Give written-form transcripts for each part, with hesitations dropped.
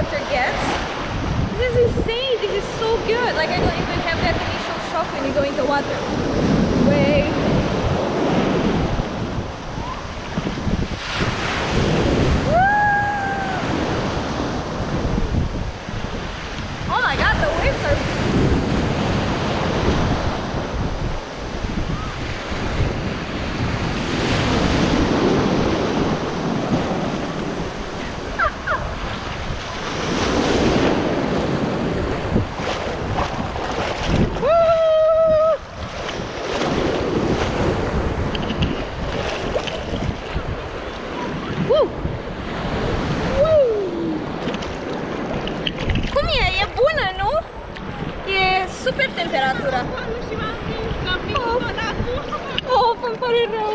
water gets. This is insane. This is so good. Like, I don't even have that initial shock when you go into water. Way. Oh my god, the waves are... Super temperatura. Oh, îmi pare rău.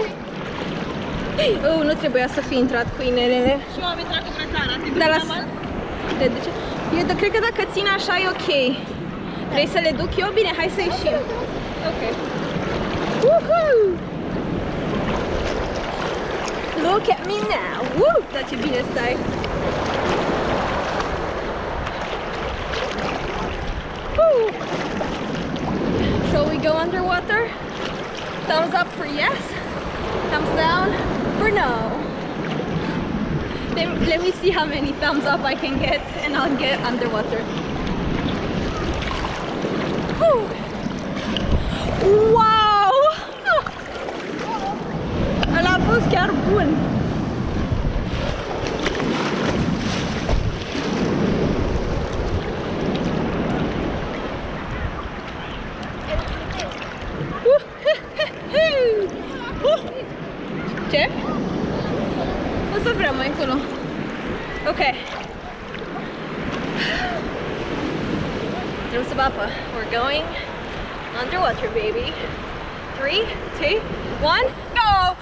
Oh, nu trebuia să fi intrat cu inelele. Și eu am intrat cu brățara. Dar las... Eu cred că dacă țin așa e ok. Vrei să le duc eu? Bine, hai să ieșim. Ok. Woohoo! Look at me now. Woo! Dar ce bine stai. Shall we go underwater? Thumbs up for yes. Thumbs down for no. Let me see how many thumbs up I can get and I'll get underwater. Whew. Wow! Ăla a fost chiar bun. Ce? O să vreau mai încolo. Ok. Trebuie să apă. We're going underwater, baby. 3, 2, 1, go!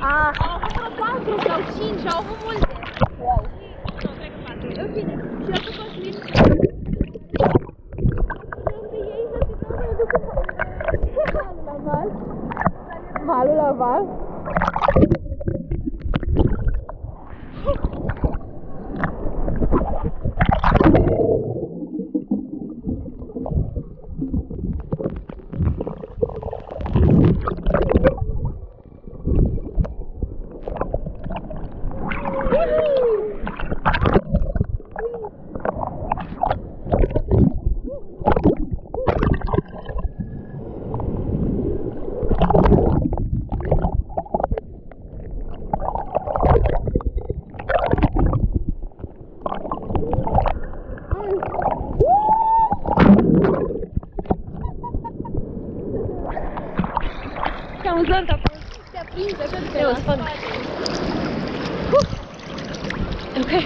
Au avut 4 sau 5, au avut multe. Wow. Nu, cred că 4. În fine. Și a făcut Cosmin. Malul la val. It was fun. Okay.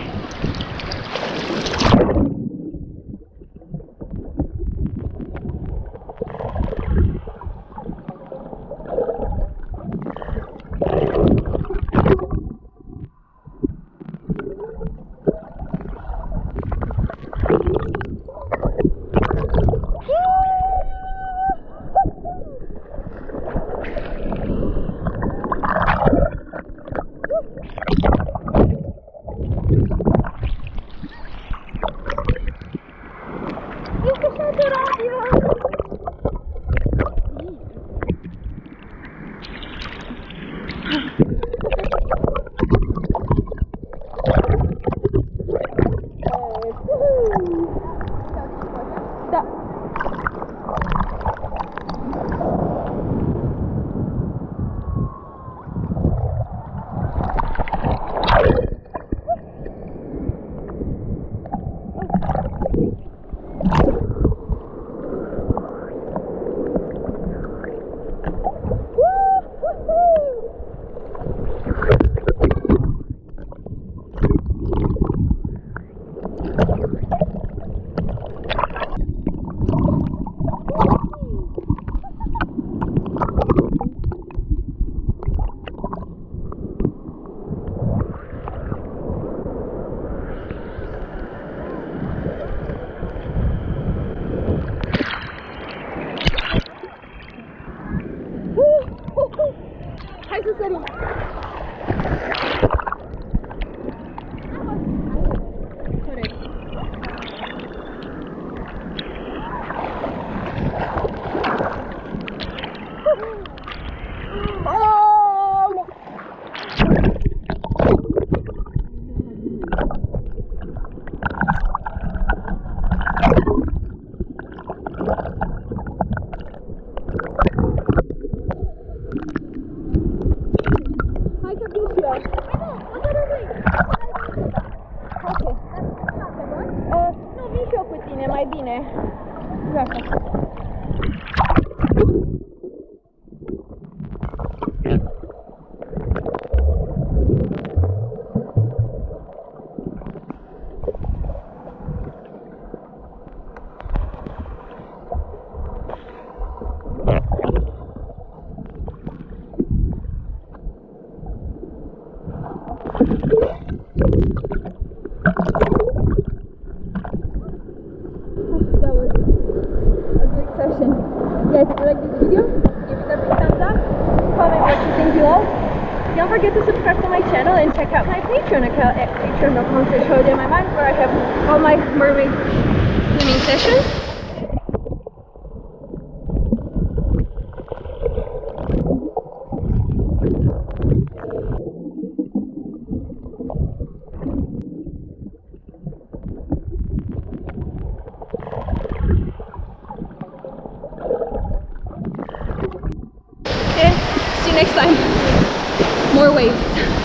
bine. Gata. That was a great session. Guys, if you like this video, give it a big thumbs up, comment what you think below. Don't forget to subscribe to my channel and check out my Patreon account at patreon.com/HolidayMyMind, where I have all my mermaid swimming sessions. And see you next time. More waves.